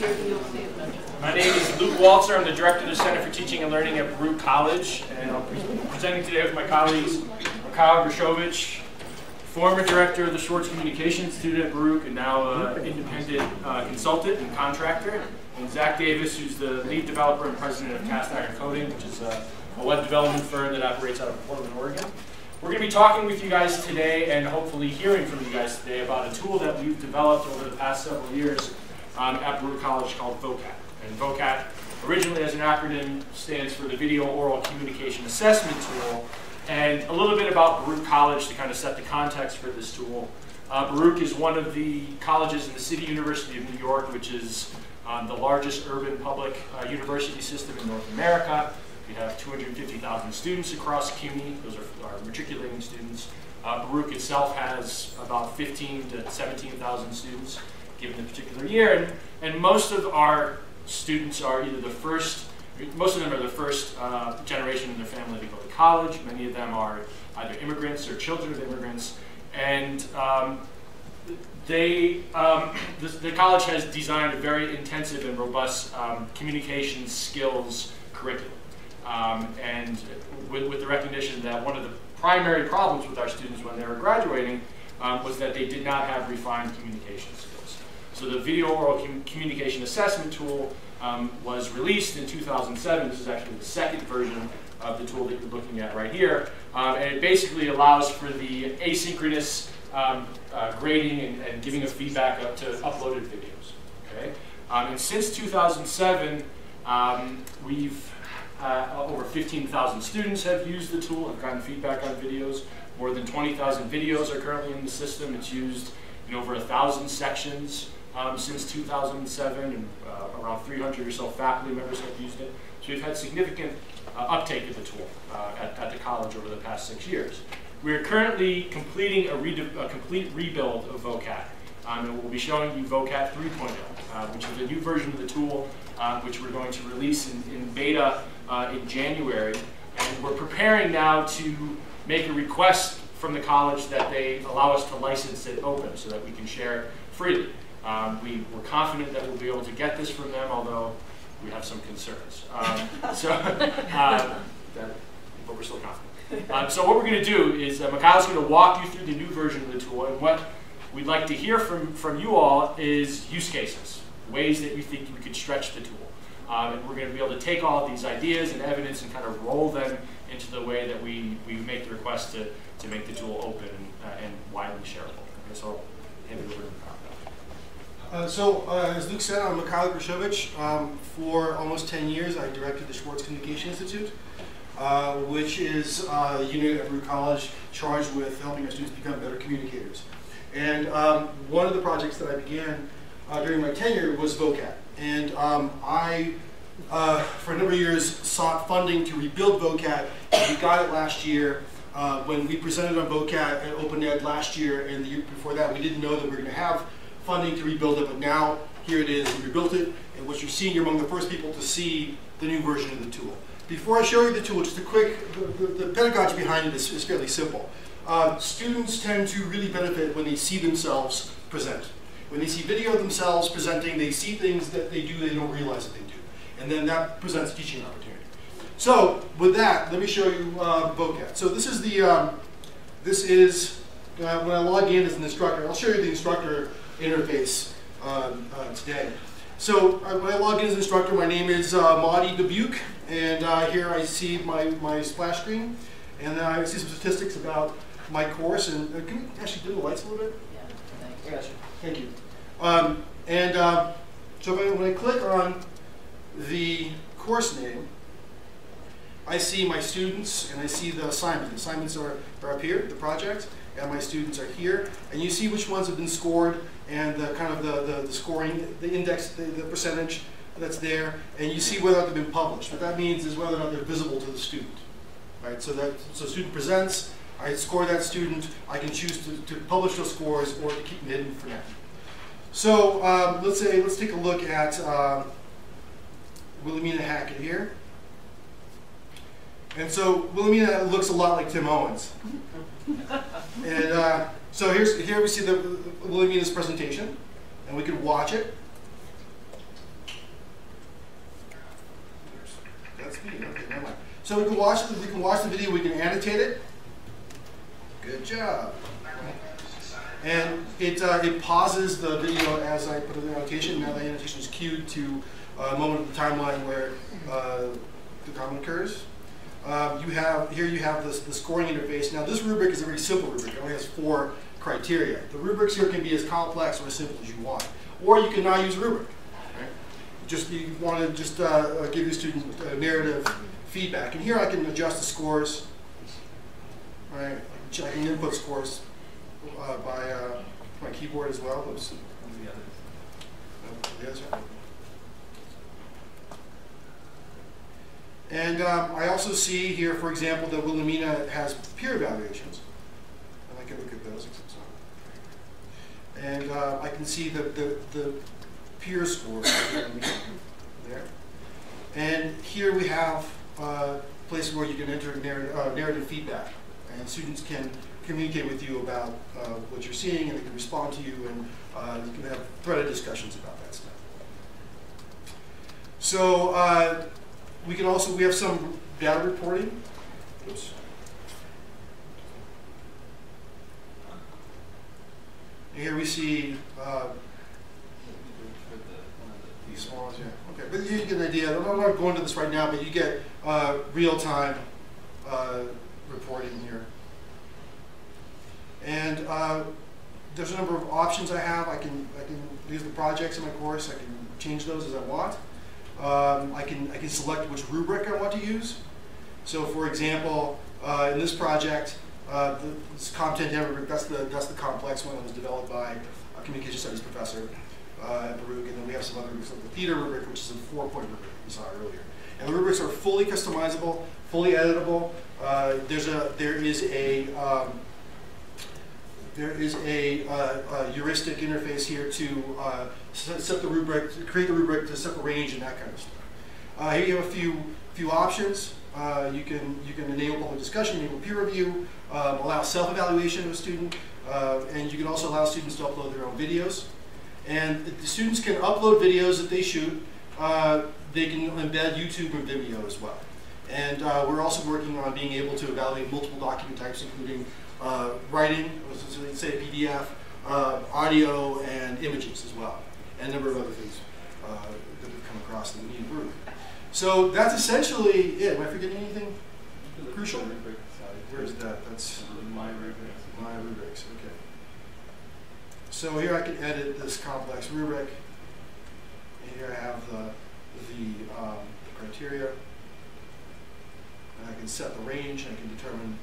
My name is Luke Waltzer. I'm the director of the Center for Teaching and Learning at Baruch College, and I'll be presenting today with my colleagues, Baruch College, former director of the Schwartz Communication Institute at Baruch, and now independent consultant and contractor, and Zach Davis, who's the lead developer and president of Cast Iron Coding, which is a web development firm that operates out of Portland, Oregon. We're going to be talking with you guys today and hopefully hearing from you guys today about a tool that we've developed over the past several years at Baruch College called Vocat. And Vocat, originally as an acronym, stands for the Video Oral Communication Assessment Tool. And a little bit about Baruch College to kind of set the context for this tool. Baruch is one of the colleges in the City University of New York, which is the largest urban public university system in North America. We have 250,000 students across CUNY. Those are our matriculating students. Baruch itself has about 15 to 17,000 students given the particular year. And most of our students are either the first, most of them are the first generation in their family to go to college. Many of them are either immigrants or children of immigrants. And the college has designed a very intensive and robust communication skills curriculum. And with the recognition that one of the primary problems with our students when they were graduating was that they did not have refined communication skills. So the Video Oral Communication Assessment Tool was released in 2007. This is actually the second version of the tool that you're looking at right here. And it basically allows for the asynchronous grading and giving of feedback up to uploaded videos. Okay? And since 2007, we've over 15,000 students have used the tool, have gotten feedback on videos. More than 20,000 videos are currently in the system. It's used in over 1,000 sections since 2007, and around 300 or so faculty members have used it. So we've had significant uptake of the tool at the college over the past 6 years. We are currently completing a complete rebuild of Vocat. And we'll be showing you Vocat 3.0, which is a new version of the tool, which we're going to release in beta in January. And we're preparing now to make a request from the college that they allow us to license it open so that we can share it freely. We're confident that we'll be able to get this from them, although we have some concerns. But we're still confident. So what we're going to do is Mikhail's going to walk you through the new version of the tool, and what we'd like to hear from you all is use cases, ways that you think we could stretch the tool. And we're going to be able to take all of these ideas and evidence and kind of roll them into the way that we make the request to make the tool open and widely shareable. Okay, so I'll hand it over to Mikhail. As Luke said, I'm Mikhail Grishevich. For almost 10 years, I directed the Schwartz Communication Institute, which is a unit at Baruch College charged with helping our students become better communicators. And one of the projects that I began during my tenure was Vocat. And I, for a number of years, sought funding to rebuild Vocat. We got it last year. When we presented on Vocat at Open Ed last year and the year before that, we didn't know that we were going to have funding to rebuild it, but now here it is. We rebuilt it, and what you're seeing, you're among the first people to see the new version of the tool. Before I show you the tool, just a quick, the pedagogy behind it is fairly simple. Students tend to really benefit when they see themselves present. When they see video of themselves presenting, they see things that they do they don't realize that they do. And then that presents a teaching opportunity. So with that, let me show you Vocat. So this is when I log in as an instructor. I'll show you the instructor interface today. So when I log in as an instructor, my name is Madi Dubuque, and here I see my splash screen, and then I see some statistics about my course. And can you actually dim the lights a little bit? Yeah, thanks. Thank you. So when I click on the course name, I see my students and I see the assignments. The assignments are up here, the project, and my students are here. And you see which ones have been scored and the kind of the scoring, the index, the percentage that's there, and you see whether or not they've been published. What that means is whether or not they're visible to the student. Right? So student presents, I score that student, I can choose to publish those scores or to keep them hidden for now. So let's take a look at Wilhelmina Hackett here. And so Wilhelmina looks a lot like Tim Owens. And so here we see Wilhelmina's presentation, and we can watch it. So we can watch the video, we can annotate it. Good job. And it pauses the video as I put in the annotation. Now the annotation is queued to a moment of the timeline where the comment occurs. Here you have the scoring interface. Now this rubric is a very simple rubric. It only has 4 criteria. The rubrics here can be as complex or as simple as you want. Or you can not use a rubric. Right? You want to just give your student narrative feedback. And here I can adjust the scores. Right? I can input scores by my keyboard as well. Oops. The other side. And I also see here, for example, that Wilhelmina has peer evaluations. And I can look at those. And I can see the peer scores there. And here we have places where you can enter narrative feedback. And students can communicate with you about what you're seeing, and they can respond to you, and you can have threaded discussions about that stuff. So we have some data reporting. Oops. And here we see these small ones, yeah. Okay, but you get an idea. I'm not going to this right now, but you get real-time reporting here. And there's a number of options I have. I can use the projects in my course. I can change those as I want. I can select which rubric I want to use. So, for example, in this project, this content rubric, that's the complex one that was developed by a communication studies professor at Baruch, and then we have some other rubrics, like the theater rubric, which is a 4-point rubric we saw earlier. And the rubrics are fully customizable, fully editable. There is a heuristic interface here to set the rubric, to create the rubric, to set the range, and that kind of stuff. Here you have a few options. You can enable public discussion, enable peer review, allow self-evaluation of a student, and you can also allow students to upload their own videos. And the students can upload videos that they shoot. They can embed YouTube and Vimeo as well. And we're also working on being able to evaluate multiple document types, including writing, so say PDF, audio, and images as well, and a number of other things that we've come across that we need to improve. So that's essentially it. Am I forgetting anything crucial? Where is that? That's my rubrics. My rubrics. Okay. So here I can edit this complex rubric, and here I have the criteria. And I can set the range, and I can determine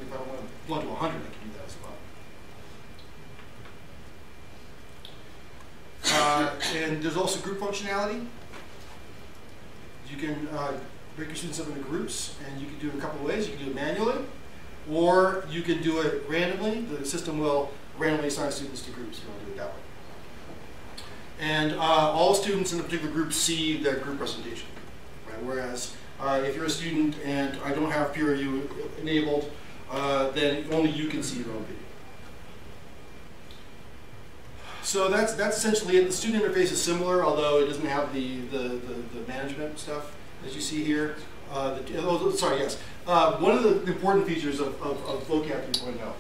if I want to 1 to 100, I can do that as well. And there's also group functionality. You can break your students up into groups, and you can do it a couple of ways. You can do it manually, or you can do it randomly. The system will randomly assign students to groups if you want to do it that way. And all students in a particular group see that group presentation, right? Whereas if you're a student and I don't have peer review enabled, then only you can see your own video. So that's essentially it. The student interface is similar, although it doesn't have the management stuff as you see here. One of the important features of Vocat 3.0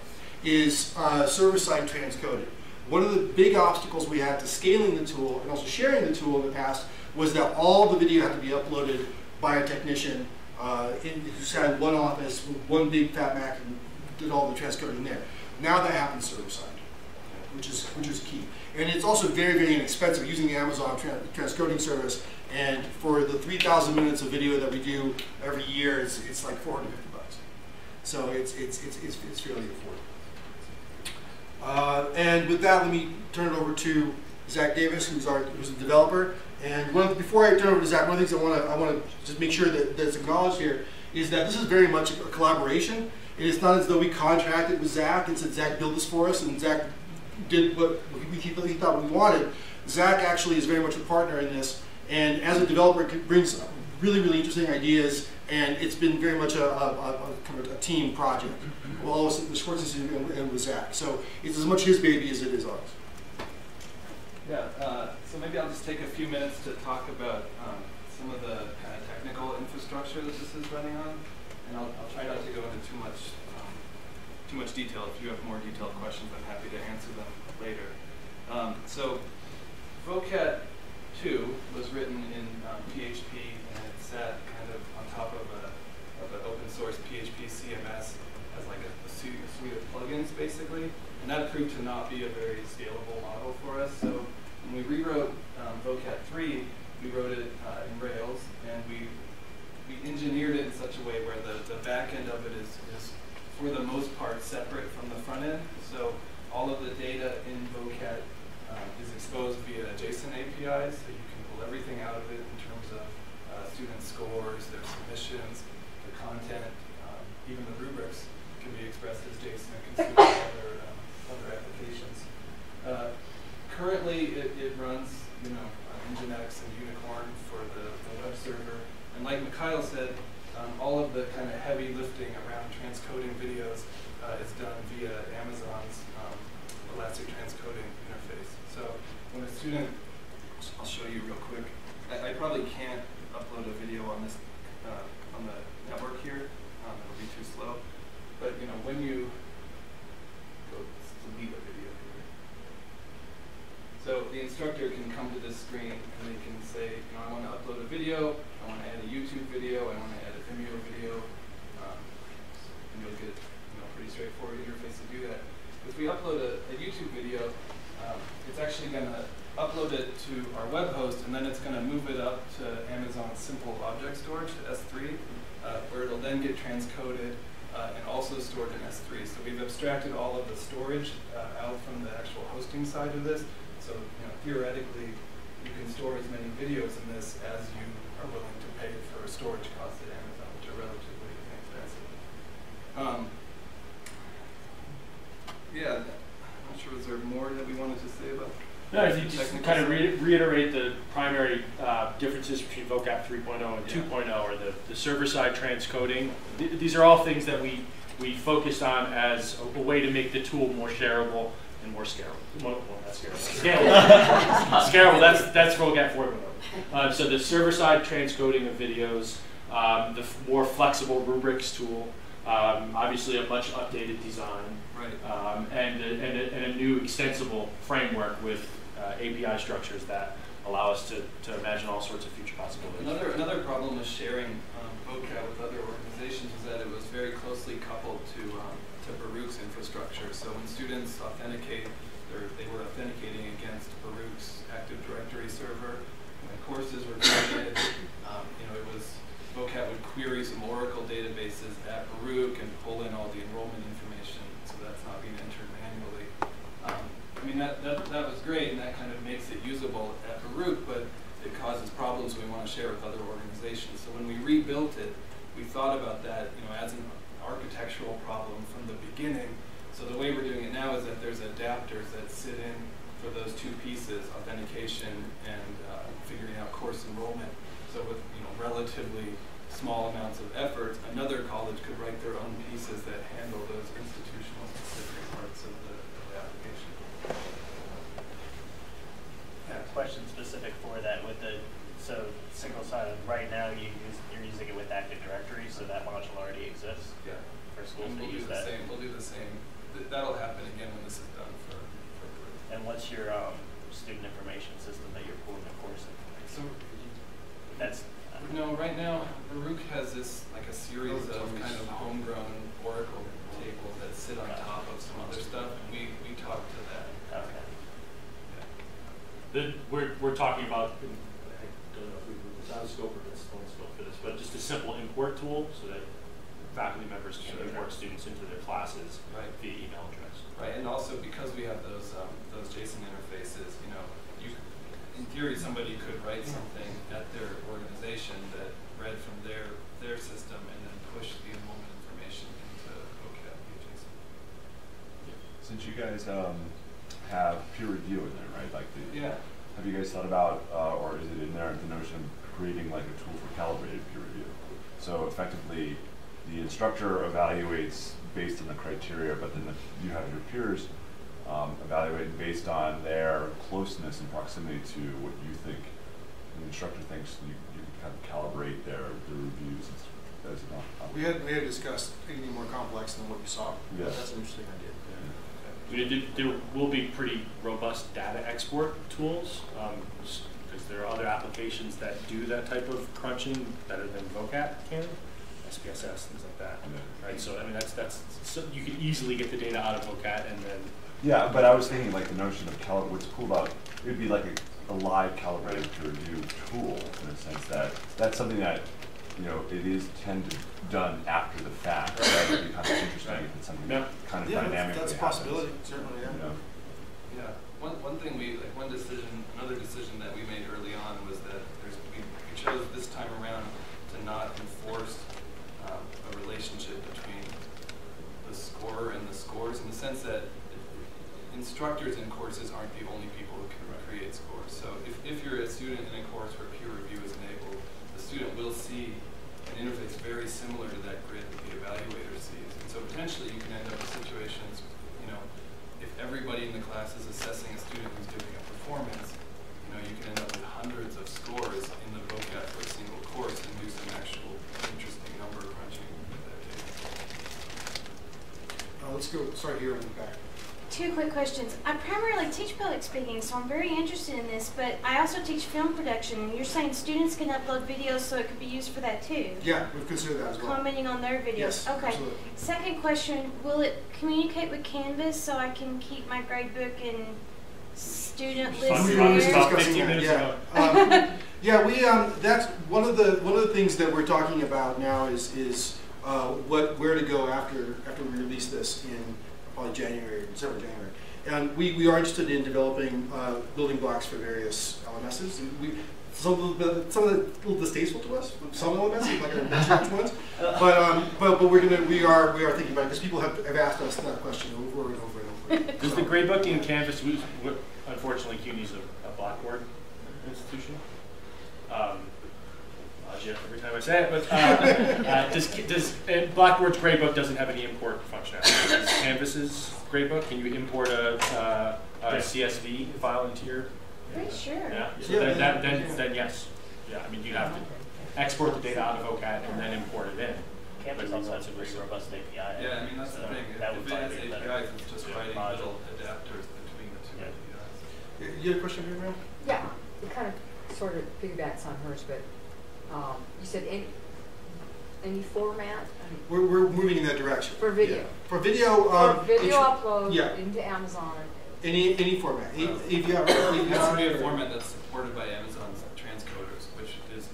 is server-side transcoding. One of the big obstacles we had to scaling the tool and also sharing the tool in the past was that all the video had to be uploaded by a technician who sat in one office with one big fat Mac and did all the transcoding there. Now that happens server-side, which is key. And it's also very, very inexpensive using the Amazon transcoding service. And for the 3,000 minutes of video that we do every year, it's like $450. So it's fairly affordable. And with that, let me turn it over to Zach Davis, who's a developer. And before I turn over to Zach, one of the things I want to just make sure that's acknowledged here is that this is very much a collaboration. And it's not as though we contracted with Zach and said, Zach, build this for us, and Zach did what he thought we wanted. Zach actually is very much a partner in this, and as a developer, brings really, really interesting ideas, and it's been very much kind of a team project. Well, the Schwartz Institute and with Zach. So it's as much his baby as it is ours. Yeah, so maybe I'll just take a few minutes to talk about some of the kind of technical infrastructure that this is running on, and I'll try not to go into too much detail. If you have more detailed questions, I'm happy to answer them later. So Vocat 2 was written in PHP, and it sat kind of on top of an open source PHP CMS as like a suite of plugins, basically. And that proved to not be a very scalable model for us. So when we rewrote Vocat 3, we wrote it in Rails, and we engineered it in such a way where the back end of it is for the most part separate from the front end. So all of the data in Vocat is exposed via JSON APIs, so you can pull everything out of it in terms of student scores, their submissions, the content, even the rubrics can be expressed as JSON and consumed by other applications. Currently, it runs, Nginx and Unicorn for the web server, and like Mikhail said, all of the kind of heavy lifting around transcoding videos is done via Amazon's Elastic Transcoding Interface. So when a student, I'll show you real quick. I probably can't upload a video on this on the network here. It'll be too slow. But when you let's delete a video here. So the instructor can come to this screen and they can say, I want to upload a video, I want to add a YouTube video, I want to add a Vimeo video, and you'll get pretty straightforward interface to do that. If we upload a YouTube video, it's actually going to upload it to our web host, and then it's going to move it up to Amazon's simple object storage, S3, where it'll then get transcoded and also stored in S3. So we've abstracted all of the storage out from the actual hosting side of this. So theoretically, you can store as many videos in this as you are willing to pay for storage costs at Amazon, which are relatively inexpensive. Yeah, I'm not sure, is there more that we wanted to say about? No, I think just kind of reiterate the primary differences between Vocat 3.0 and 2.0, or the server-side transcoding. These are all things that we focused on as a way to make the tool more shareable and more scalable. Well, not scalable. Scalable. Scalable. That's Vocat 4.0. So the server-side transcoding of videos, the more flexible rubrics tool, obviously a much updated design, right. And a new extensible framework with API structures that allow us to imagine all sorts of future possibilities. Another problem with sharing Vocat with other organizations is that it was very closely coupled to Baruch's infrastructure. So when students authenticate, they were authenticating against Baruch's Active Directory server. When courses were created, it was Vocat would query some Oracle databases at Baruch and pull in all the enrollment information, so that's not being entered manually. That was great, and that kind of makes it usable at Baruch, but it causes problems we want to share with other organizations. So when we rebuilt it, we thought about that, as an architectural problem from the beginning. So the way we're doing it now is that there's adapters that sit in for those two pieces, authentication and figuring out course enrollment. So with relatively small amounts of effort, another college could write their own pieces that handle those institutional specific parts of the application. Yeah, question specific for that with so single-sided. Right now, you're using it with Active Directory, so that module already exists. Yeah. For schools to use that. We'll do the same. That'll happen again when this is done for And what's your student information system that you're pulling the course information? So that's. No, right now Baruch has this like a series of kind of homegrown Oracle tables that sit on top of some other stuff, and we talk to that. Okay. Yeah. We're talking about, I don't know if we moved this out of scope or this on scope for this, but just a simple import tool so that faculty members can import students into their classes via email address. Right, and also because we have those JSON interfaces, in theory, somebody could write something at their organization that read from their system and then push the enrollment information into Vocat via JSON. Since you guys have peer review in there, right? Have you guys thought about, or is it in there, the notion of creating like a tool for calibrated peer review? So effectively, the instructor evaluates based on the criteria, but then you have your peers evaluate based on their closeness and proximity to what you think the instructor thinks you can kind of calibrate their reviews as an option? We had discussed anything more complex than what you saw. Yeah. That's an interesting idea. There will be pretty robust data export tools because there are other applications that do that type of crunching better than Vocat can, SPSS, things like that. Yeah. Right. So I mean that's so you can easily get the data out of Vocat and then. Yeah, but I was thinking like the notion of what's cool about it would be like a live calibrated peer review tool in a sense that that's something that it is done after the fact. That would be kind of interesting if it's something that kind of dynamic. That's a possibility, certainly. Yeah. Yeah. Another decision that we made early on was that we chose this time around to not enforce a relationship between the scorer and the scores, in the sense that instructors in courses aren't the only people who can create scores. So if you're a student in a course where peer review is enabled, the student will see an interface very similar to that grid that the evaluator sees. And so potentially you can end up with situations, if everybody in the class is assessing a student who's doing a performance, you can end up with hundreds of scores in the Vocat for a single course and do some actual interesting number crunching with that data. Let's go start here in the back. Two quick questions. I primarily teach public speaking, so I'm very interested in this, but I also teach film production, and you're saying students can upload videos so it could be used for that too? Yeah, we've considered that as well. Commenting on their videos? Yes, okay. absolutely. Second question, will it communicate with Canvas so I can keep my grade book and student list We were there? about 15 minutes ago. Yeah, we that's one of the things that we're talking about now is where to go after we release this in probably December, January. And we are interested in developing building blocks for various LMSs. And some of them a little distasteful to us, some LMSs, like I mentioned which ones. But we are thinking about it because people have asked us that question over and over and over. Does the gradebook in Canvas, unfortunately CUNY is a Blackboard institution. Every time I say it, but Blackboard's gradebook doesn't have any import functionality. Does Canvas's gradebook, can you import a CSV file into your? Pretty sure. Yeah. So then yes. Yeah. I mean, you have to export the data out of Vocat and then import it in. Canvas also has a pretty robust API. Yeah, I mean that's the thing. If it has APIs, it's just writing little adapters between the two APIs. You had a question here, ma'am? Yeah, it kind of sort of piggybacks on hers, but you said any format? We're moving in that direction. For video? Yeah. For video, upload into Amazon. Any format. AVI, It has to be a format that's supported by Amazon's transcoders, which is,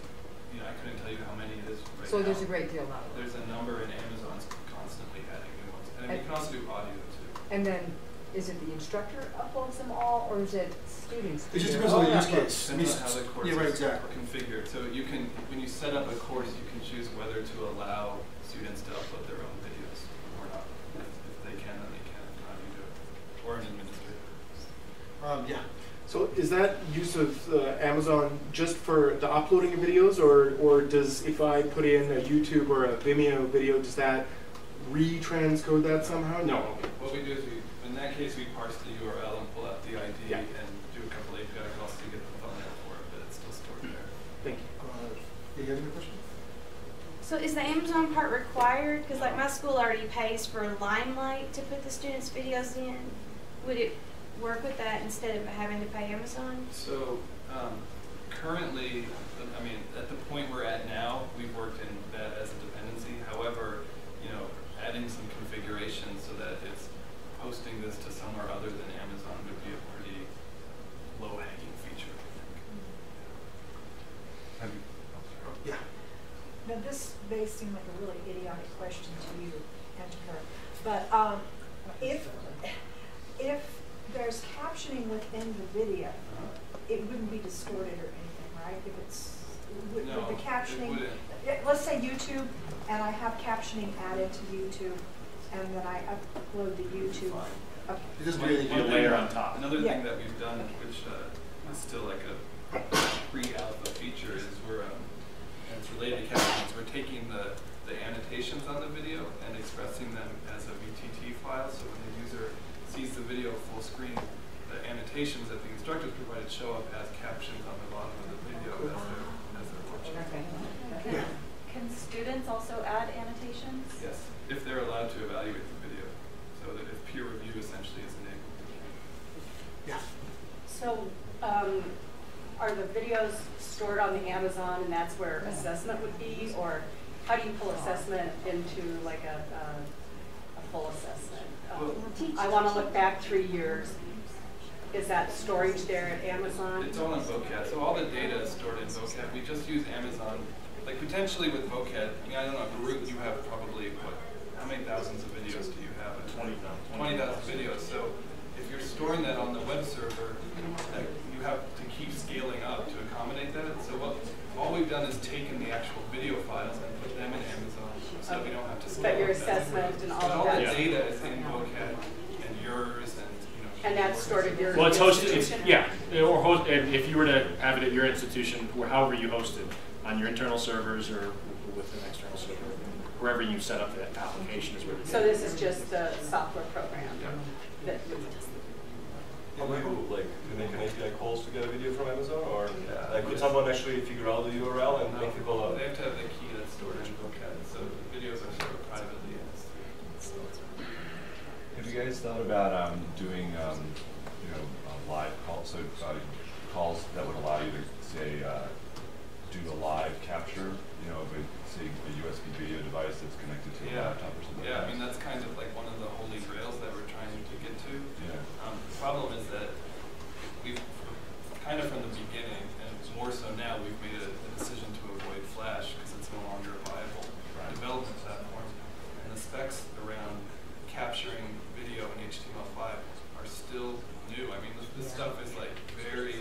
I couldn't tell you how many it is right So now. there's a great deal now. There's a number, and Amazon's constantly adding new ones. And you can also do audio too. And then, is it the instructor uploads them all, or is it students? It just depends on the use case. Depends on how the course right, is exactly. configured. So you can, when you set up a course, you can choose whether to allow students to upload their own videos or not. If they can, then they can. If not, you do it. Or an administrator. Yeah. So is that use of Amazon just for the uploading of videos, or does, if I put in a YouTube or a Vimeo video, does that retranscode that somehow? No. What we do is in that case, we parse the URL and pull out the ID Yeah. and do a couple API calls to get the thumbnail for it, but it's still stored there. Thank you. You have any question? So is the Amazon part required? Because like my school already pays for Limelight to put the students' videos in. Would it work with that instead of having to pay Amazon? So currently, I mean, at the point we're at now, we've worked in that as a dependency. However, adding some configuration so that it's posting this to somewhere other than Amazon would be a pretty low-hanging feature, I think. Yeah. Now this may seem like a really idiotic question to you and to her, but if there's captioning within the video, it wouldn't be distorted or anything, right? If it's with the captioning, let's say YouTube, and I have captioning added to YouTube, and then I upload to YouTube. Okay. It doesn't really a layer on top. Another thing that we've done, which is still like a pre-alpha feature, is and it's related to captions, we're taking the annotations on the video and expressing them as a VTT file, so when the user sees the video full screen, the annotations that the instructors provided show up as captions on the bottom of the video as they're watching. Okay. are the videos stored on the Amazon and that's where assessment would be, or how do you pull assessment into like a full assessment? I want to look back 3 years. Is that storage there at Amazon? It's all in Vocat, so all the data is stored in Vocat. We just use Amazon. Like potentially with Vocat, I mean, I don't know, Baruch, you have probably, what, how many thousands of videos do you have? 20,000 videos. So if you're storing that on the web server, you have to keep scaling up to accommodate that. So all we've done is taken the actual video files and put them in Amazon so that we don't have to scale. But your assessment and all of that. All the data is in Vocat and yours and and that's stored at your well, it's hosted. institution? Or host, and if you were to have it at your institution, or however you host it, on your internal servers or with an external server, wherever you set up the application is where it's. So this is just the software program. That How do you like to make an API calls to get a video from Amazon, or like could someone actually figure out the URL and make it go? They have to have the key that's stored in Vocat, so the videos are stored privately. Have you guys thought about doing, live calls, so calls that would allow you to say do a live capture, of say a USB video device that's connected to a laptop or something? Yeah, I mean that's kind of like one of the holy grails that we're trying to get to. Yeah. The problem is that we've kind of from the beginning, and more so now, we've made a decision to avoid Flash because it's no longer a viable development platform, and the specs around capturing video in HTML5 are still new. I mean, this stuff is like very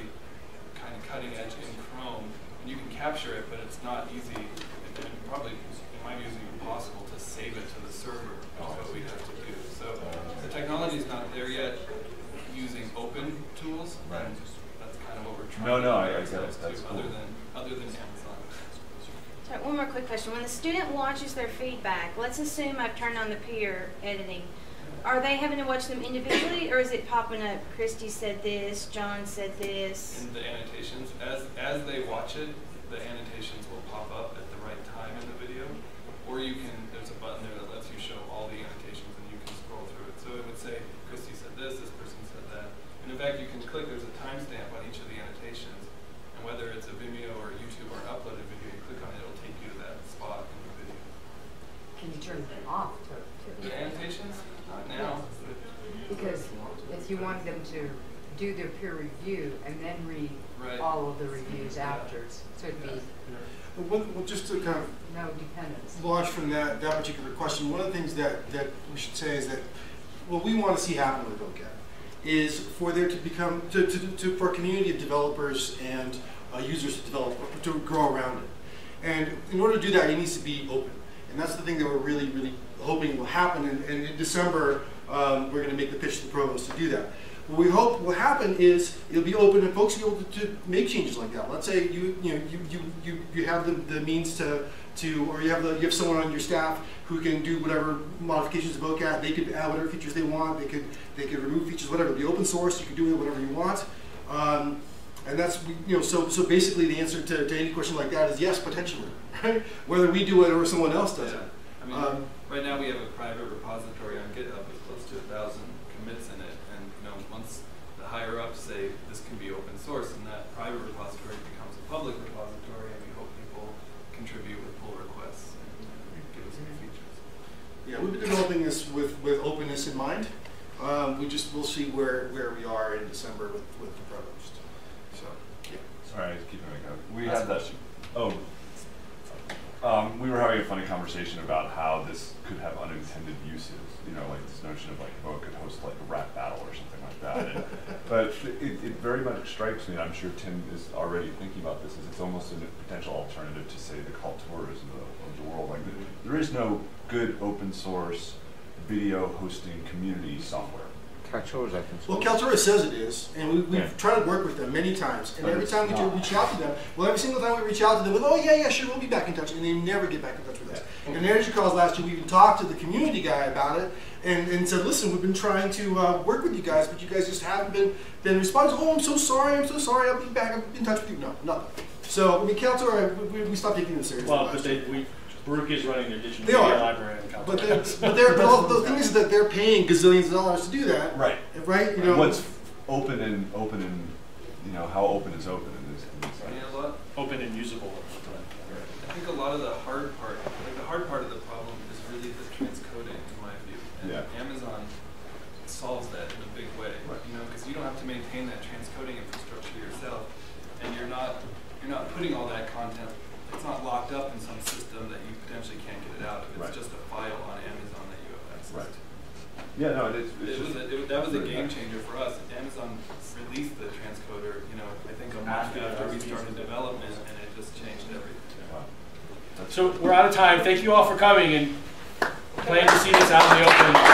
kind of cutting edge in Chrome, and you can capture it, but it's not easy, and probably, in my view, it's even possible to save it to the server, is what we have to do. So the technology is not there yet using open tools, and that's kind of what we're trying to do. I get it. That's cool. Other than Amazon. So one more quick question. When the student watches their feedback, let's assume I've turned on the peer editing. Are they having to watch them individually, or is it popping up, Christy said this, John said this? In the annotations, as they watch it, the annotations will pop up at the right time in the video, or you can, there's a button there that lets you show all the annotations and you can scroll through it. So it would say, Christy said this person said that. And in fact, you can click, there's a timestamp on each of the annotations, and whether it's a Vimeo or YouTube or an uploaded video, you click on it, it'll take you to that spot in the video. Can you turn them off too? The annotations? Not now. Because if you wanted them to do their peer review and then read all of the reviews after, so it'd be Well, just to kind of no dependence. Launch from that particular question, one of the things that we should say is that what we want to see happen with Vocat is for there to become, for a community of developers and users to develop, to grow around it. And in order to do that, it needs to be open. And that's the thing that we're really, really hoping will happen. And in December, we're going to make the pitch to the provost to do that. What we hope will happen is it'll be open and folks will be able to make changes like that. Let's say you have the means to or you have someone on your staff who can do whatever modifications to Vocat. They could add whatever features they want. They could remove features, whatever. It'll be open source. You can do it whatever you want. And that's so basically the answer to any question like that is yes, potentially. Right? Whether we do it or someone else does it. I mean, right now we have a private repository on GitHub with close to 1,000 commits in it, and once the higher ups say this can be open source, and that private repository becomes a public repository, and we hope people contribute with pull requests and give us new features. Yeah, we've been developing this with openness in mind. We'll see where we are in December with the provost. So yeah. Sorry, keep going. We had that. We were having a funny conversation about how this could have unintended uses. Like this notion of it could host like a rap battle or something like that. But it very much strikes me, and I'm sure Tim is already thinking about this, as it's almost a potential alternative to, say, the Kalturas of the world. Like there is no good open source video hosting community software. Kaltura's open source. Well, Kaltura says it is, and we've tried to work with them many times. And every time we reach out to them, every single time we reach out to them with, oh yeah, sure, we'll be back in touch, and they never get back in touch with us. And in Energy Calls last year, we even talked to the community guy about it, and said, listen, we've been trying to work with you guys, but you guys just haven't been responsive. Oh, I'm so sorry, I'll be back, I'll be in touch with you. No, nothing. So, I mean, Kaltura, we stopped taking them seriously. Well, but Baruch is running their digital media library in Kaltura. But the thing is that they're paying gazillions of dollars to do that. Right. Right? What's open and you know, how open is open in this Open and usable. I think a lot of the hard part, like the hard part of the problem is really the transcoding, in my view. And Amazon solves that in a big way, you know, because you don't have to maintain that transcoding infrastructure yourself, and you're not putting all that content. It's not locked up in some system that you potentially can't get it out of. It's just a file on Amazon that you have access to. Yeah, no, that was a game changer for us. Amazon released the transcoder, you know, I think a month after we started development, and it just changed everything. Wow. So we're out of time. Thank you all for coming, and plan to see this out in the open.